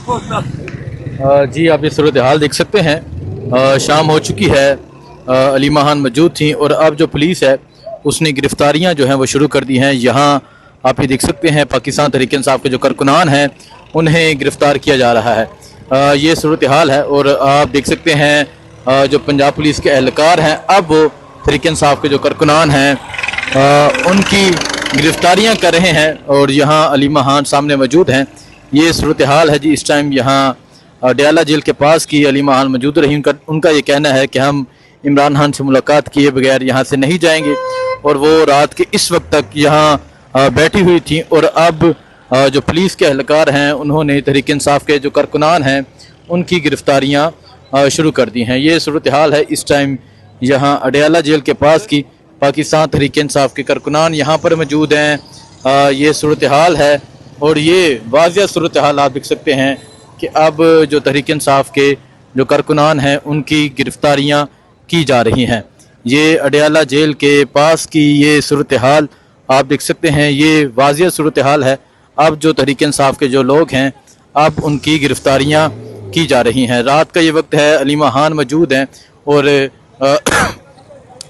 जी आप ये सूरत हाल देख सकते हैं। शाम हो चुकी है। अलीमा खान मौजूद थी और अब जो पुलिस है उसने गिरफ्तारियां जो हैं वो शुरू कर दी हैं। यहाँ आप ये देख सकते हैं पाकिस्तान तहरीक इंसाफ के जो कारकुनान हैं उन्हें गिरफ्तार किया जा रहा है। ये सूरत हाल है और आप देख सकते हैं जो पंजाब पुलिस के एहलकार हैं अब वो तहरीक इंसाफ के जो कारकुनान हैं उनकी गिरफ्तारियां कर रहे हैं और यहाँ अलीमा खान सामने मौजूद हैं। ये सूरत हाल है जी। इस टाइम यहाँ डयाला जेल के पास की अलीमा खान मौजूद रही। उनका ये कहना है कि हम इमरान खान से मुलाकात किए बगैर यहाँ से नहीं जाएंगे और वो रात के इस वक्त तक यहाँ बैठी हुई थी। और अब जो पुलिस के एहलकार हैं उन्होंने तहरीक इंसाफ के जो कारकुनान हैं उनकी गिरफ्तारियाँ शुरू कर दी हैं। ये सूरत हाल है इस टाइम यहाँ अडयाला जेल के पास की। पाकिस्तान तहरीक इंसाफ के कारकुनान यहाँ पर मौजूद हैं। ये सूरत हाल है और ये वाज़िया सूरत हाल आप देख सकते हैं कि अब जो तहरीक इंसाफ के जो कारकुनान हैं उनकी गिरफ्तारियां की जा रही हैं। ये अडयाला जेल के पास की ये सूरत हाल आप देख सकते हैं। ये वाज़िया सूरत हाल है। अब जो तहरीक इंसाफ के जो लोग हैं अब उनकी गिरफ्तारियां की जा रही हैं। रात का ये वक्त है, अलीमा खान मौजूद हैं और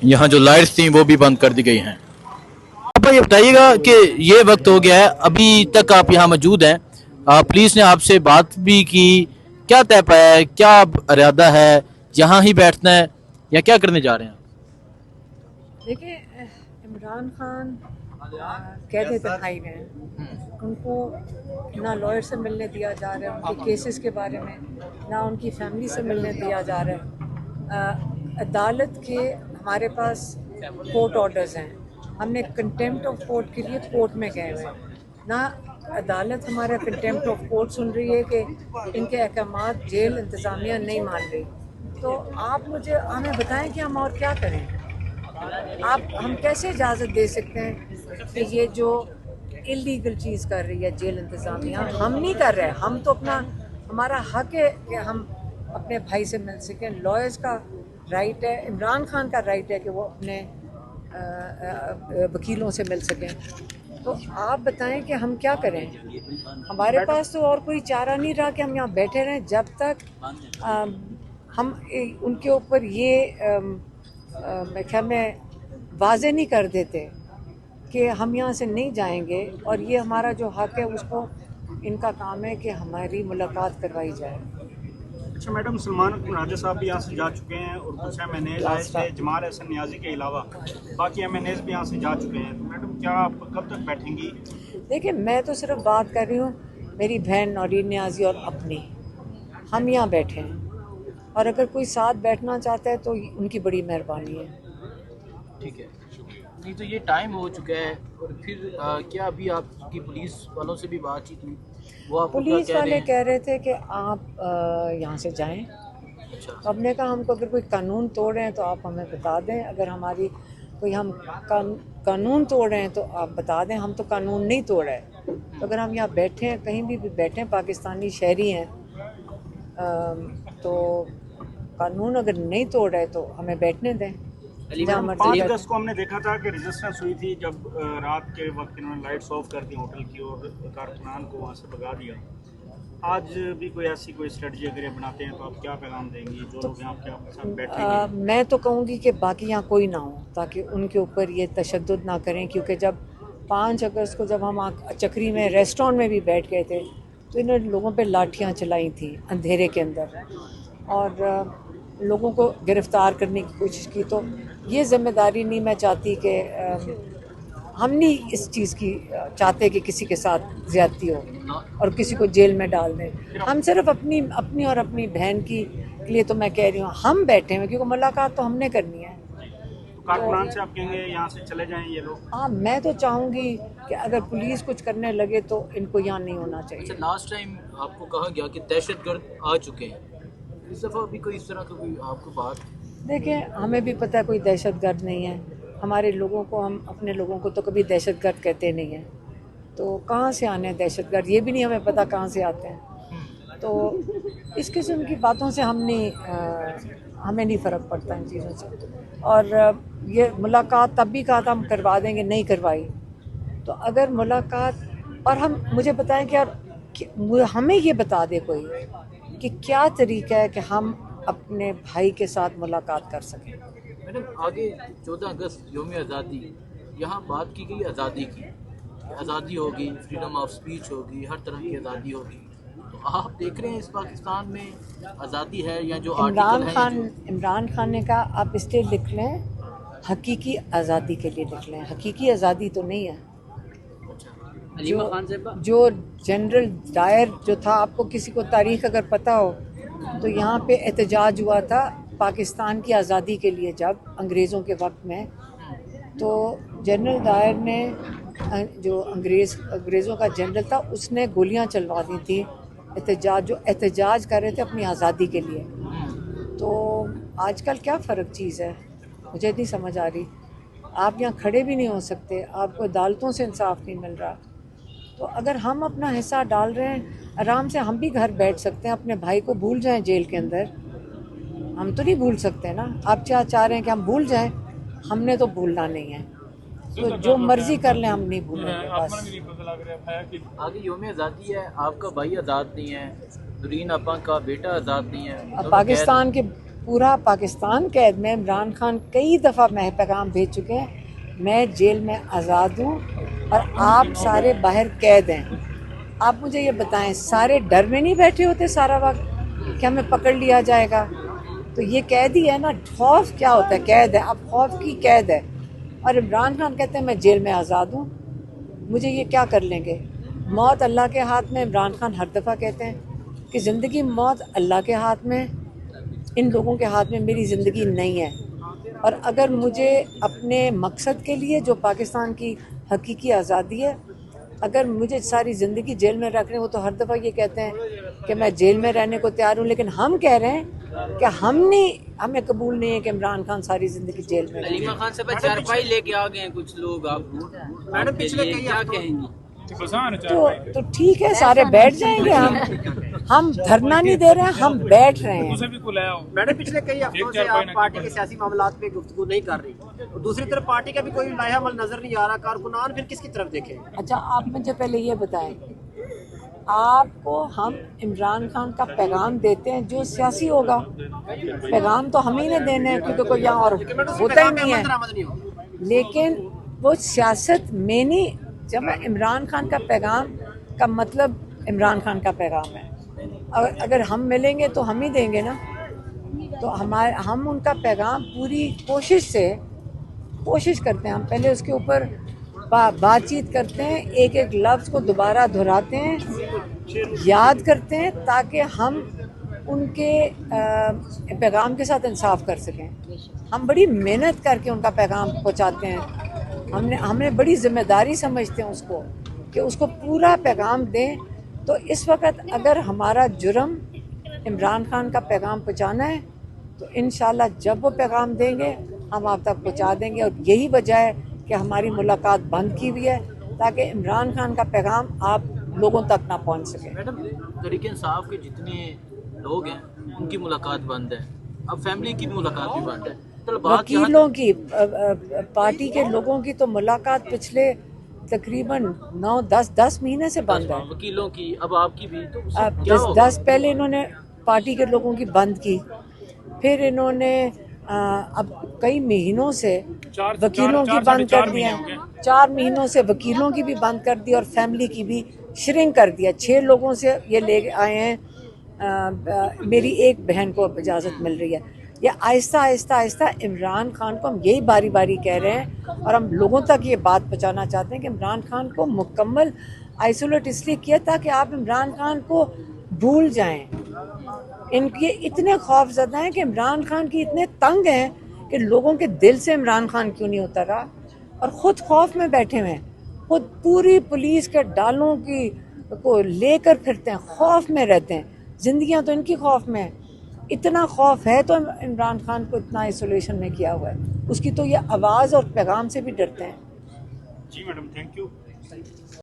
यहाँ जो लाइट्स थी वो भी बंद कर दी गई हैं। आप ये बताइएगा कि ये वक्त हो गया है, अभी तक आप यहाँ मौजूद हैं, पुलिस ने आपसे बात भी की, क्या तय पाया है, क्या इरादा है, यहाँ ही बैठना है या क्या करने जा रहे हैं? देखिए, इमरान खान कैद तन्हाई में हैं। उनको ना लॉयर से मिलने दिया जा रहा है उनके केसेस के बारे में, ना उनकी फैमिली से मिलने दिया जा रहा है। अदालत के हमारे पास कोर्ट ऑर्डर्स हैं, हमने कंटेम्प्ट ऑफ कोर्ट के लिए कोर्ट में गए हुए हैं। ना अदालत हमारा कंटेम्प्ट ऑफ कोर्ट सुन रही है कि इनके अहकामात जेल इंतज़ामिया नहीं मान रही। तो आप मुझे हमें बताएं कि हम और क्या करें। आप हम कैसे इजाज़त दे सकते हैं कि ये जो इलीगल चीज़ कर रही है जेल इंतज़ामिया, हम नहीं कर रहे। हम तो अपना हमारा हक है कि हम अपने भाई से मिल सकें। लॉयर्स का राइट है, इमरान खान का राइट है कि वो अपने वकीलों से मिल सकें। तो आप बताएं कि हम क्या करें। हमारे पास तो और कोई चारा नहीं रहा कि हम यहाँ बैठे रहें जब तक हम उनके ऊपर ये मैं ख्याल में वाज़े नहीं कर देते कि हम यहाँ से नहीं जाएंगे और ये हमारा जो हक़ है उसको इनका काम है कि हमारी मुलाकात करवाई जाए। अच्छा मैडम, सलमान राजा साहब भी यहाँ से जा चुके हैं और कुछ MNAs आए थे, जमाल हसन नियाजी के अलावा बाकी MNAs भी यहाँ से जा चुके हैं। तो मैडम क्या आप कब तक बैठेंगी? देखिए, मैं तो सिर्फ बात कर रही हूँ मेरी बहन नौरीन नियाजी और अपनी। हम यहाँ बैठे हैं और अगर कोई साथ बैठना चाहता है तो उनकी बड़ी मेहरबानी है। ठीक है, नहीं तो ये टाइम हो चुका है और फिर क्या अभी आपकी पुलिस वालों से भी बातचीत हुई? वो आपको पुलिस क्या कह वाले रहे हैं? कह रहे थे कि आप यहाँ से जाएं। अच्छा, तो हमने कहा हमको अगर कोई कानून तोड़ रहे हैं तो आप हमें बता दें, अगर हमारी कोई हम कानून तोड़ रहे हैं तो आप बता दें। हम तो कानून नहीं तोड़ रहे। तो अगर हम यहाँ बैठे हैं, कहीं भी बैठे हैं, पाकिस्तानी शहरी हैं, तो कानून अगर नहीं तोड़ रहे तो हमें बैठने दें। 5 अगस्त को हमने देखा था कि रेजिस्टेंस हुई थी जब रात के वक्त इन्होंने लाइट्स ऑफ कर दी होटल की और कारकुनान को वहाँ से भगा दिया। आज भी कोई ऐसी कोई स्ट्रेटजी अगर ये बनाते हैं तो आप क्या पैगाम देंगी जो लोग यहाँ आपके साथ बैठेंगे? मैं तो कहूँगी कि बाकी यहाँ कोई ना हो ताकि उनके ऊपर ये तशद्दुद ना करें, क्योंकि जब 5 अगस्त को जब हम चक्री में रेस्टोरेंट में भी बैठ गए थे तो इन्होंने लोगों पे लाठियाँ चलाई थी अंधेरे के अंदर और लोगों को गिरफ़्तार करने की कोशिश की। तो ये ज़िम्मेदारी नहीं मैं चाहती कि हम नहीं इस चीज़ की चाहते कि किसी के साथ ज़्यादती हो और किसी को जेल में डाल दें। हम सिर्फ अपनी और अपनी बहन की लिए तो मैं कह रही हूँ हम बैठे हैं, क्योंकि मुलाकात तो हमने करनी है। तो कारकुनान से आप कहेंगे यहाँ से चले जाएं ये लोग? हाँ, मैं तो चाहूँगी कि अगर पुलिस कुछ करने लगे तो इनको यहाँ नहीं होना चाहिए। अच्छा, लास्ट टाइम आपको कहा गया कि दहशतगर्द आ चुके हैं, इस दफ़ा भी कोई इस तरह का कोई आपको बात? देखें, हमें भी पता है कोई दहशतगर्द नहीं है। हमारे लोगों को, हम अपने लोगों को तो कभी दहशतगर्द कहते नहीं हैं। तो कहाँ से आने हैं दहशतगर्द, ये भी नहीं हमें पता कहाँ से आते हैं। तो इस किस्म की बातों से हमें नहीं फ़र्क पड़ता इन चीज़ों से। और ये मुलाकात तब भी कहा था हम करवा देंगे, नहीं करवाई। तो अगर मुलाकात और हम मुझे बताएं कि यार हमें ये बता दे कोई कि क्या तरीका है कि हम अपने भाई के साथ मुलाकात कर सकें। मैडम आगे 14 अगस्त यौम आज़ादी, यहाँ बात की गई आज़ादी की, आज़ादी होगी, फ्रीडम ऑफ स्पीच होगी, हर तरह की आज़ादी होगी। तो आप देख रहे हैं इस पाकिस्तान में आज़ादी है या जो आर्टिकल है इमरान खान ने कहा आप इसलिए लिख लें हकीकी आज़ादी के लिए लिख लें, हकीकी आज़ादी तो नहीं है। जो जनरल डायर जो था, आपको किसी को तारीख अगर पता हो तो यहाँ पे एहतजाज हुआ था पाकिस्तान की आज़ादी के लिए जब अंग्रेज़ों के वक्त में, तो जनरल डायर ने जो अंग्रेज़ों का जनरल था उसने गोलियां चलवा दी थी जो एहतजाज कर रहे थे अपनी आज़ादी के लिए। तो आजकल क्या फ़र्क चीज़ है, मुझे नहीं समझ आ रही। आप यहाँ खड़े भी नहीं हो सकते, आपको अदालतों से इंसाफ नहीं मिल रहा। तो अगर हम अपना हिस्सा डाल रहे हैं, आराम से हम भी घर बैठ सकते हैं, अपने भाई को भूल जाएं जेल के अंदर। हम तो नहीं भूल सकते ना। आप क्या चाह रहे हैं कि हम भूल जाएं? हमने तो भूलना नहीं है, तो जो मर्जी कर लें, हम नहीं भूलेंगे बस। आगे यौम आज़ादी है, आपका भाई आज़ाद नहीं है, दुरीन आपा का बेटा आज़ाद नहीं है। अब पाकिस्तान के पूरा पाकिस्तान कैद में, इमरान खान कई दफ़ा मैं पैगाम भेज चुके हैं मैं जेल में आज़ाद हूँ और आप सारे बाहर कैद हैं। आप मुझे ये बताएं, सारे डर में नहीं बैठे होते सारा वक्त कि हमें पकड़ लिया जाएगा? तो ये कैद ही है ना। खौफ क्या होता है? कैद है। अब खौफ की कैद है और इमरान खान कहते हैं मैं जेल में आज़ाद हूँ। मुझे ये क्या कर लेंगे? मौत अल्लाह के हाथ में। इमरान खान हर दफ़ा कहते हैं कि ज़िंदगी मौत अल्लाह के हाथ में, इन लोगों के हाथ में मेरी ज़िंदगी नहीं है। और अगर मुझे अपने मकसद के लिए, जो पाकिस्तान की हकीकी आज़ादी है, अगर मुझे सारी ज़िंदगी जेल में रख रहे हैं, वो तो हर दफ़ा ये कहते हैं कि मैं जेल में रहने को तैयार हूँ, लेकिन हम कह रहे हैं कि हमें कबूल नहीं है कि इमरान खान सारी ज़िंदगी जेल में रहे। अलीमा खान से चारपाई लेके आ गए हैं कुछ लोग, आप मैडम पिछले क्या कहेंगी? तो ठीक है, सारे बैठ जाएंगे। हम धरना नहीं दे रहे हैं, हम बैठ रहे हैं। मैडम पिछले कई हफ्तों से आप पार्टी के सियासी मामलात पे गुफ्तगू नहीं कर रही, और दूसरी तरफ पार्टी का भी कोई लाया अमल नजर नहीं आ रहा। कारकुनान फिर किसकी तरफ देखें? अच्छा, आप मुझे पहले ये बताएं, आपको हम इमरान खान का पैगाम देते हैं जो सियासी होगा। पैगाम तो हम ही ने देने हैं, क्योंकि कोई यहाँ और होता ही नहीं है। लेकिन वो सियासत में नहीं। जब इमरान खान का पैगाम का मतलब इमरान खान का पैगाम है, अगर हम मिलेंगे तो हम ही देंगे ना। तो हम उनका पैगाम पूरी कोशिश करते हैं। हम पहले उसके ऊपर बातचीत करते हैं, एक एक लफ्ज़ को दोबारा दोहराते हैं, याद करते हैं, ताकि हम उनके पैगाम के साथ इंसाफ कर सकें। हम बड़ी मेहनत करके उनका पैगाम पहुंचाते हैं। हमने बड़ी जिम्मेदारी समझते हैं उसको, कि उसको पूरा पैगाम दें। तो इस वक्त अगर हमारा जुर्म इमरान खान का पैगाम पहुंचाना है, तो इंशाल्लाह जब वो पैगाम देंगे हम आप तक पहुंचा देंगे। और यही वजह है कि हमारी मुलाकात बंद की हुई है, ताकि इमरान खान का पैगाम आप लोगों तक ना पहुंच सके। मैडम तहरीक इंसाफ के जितने लोग हैं उनकी मुलाकात बंद है, अब फैमिली की भी मुलाकात भी बंद है। तो वकीलों की, पार्टी के लोगों की तो मुलाकात पिछले तकरीबन 9-10 महीने से बंद है। वकीलों की, अब आपकी भी तो अब 10 पहले इन्होंने पार्टी के लोगों की बंद की, फिर इन्होंने अब कई महीनों से वकीलों की बंद कर दी है। 4 महीनों से वकीलों की भी बंद कर दी और फैमिली की भी श्रिंक कर दिया। 6 लोगों से ये ले आए हैं। मेरी एक बहन को इजाज़त मिल रही है। ये आहिस्ता इमरान खान को हम यही बारी बारी कह रहे हैं, और हम लोगों तक ये बात पहुंचाना चाहते हैं कि इमरान खान को मुकम्मल आइसोलेट इसलिए किया ताकि आप इमरान खान को भूल जाएं। इनके इतने खौफज़दा हैं कि इमरान खान की इतने तंग हैं कि लोगों के दिल से इमरान खान क्यों नहीं उतरा, और ख़ुद खौफ में बैठे हुए हैं। खुद पूरी पुलिस के डालों की को लेकर फिरते हैं, खौफ में रहते हैं। ज़िंदगियां तो इनकी खौफ में है। इतना खौफ है तो इमरान खान को इतना आइसोलेशन में किया हुआ है। उसकी तो ये आवाज़ और पैगाम से भी डरते हैं। जी मैडम, थैंक यू।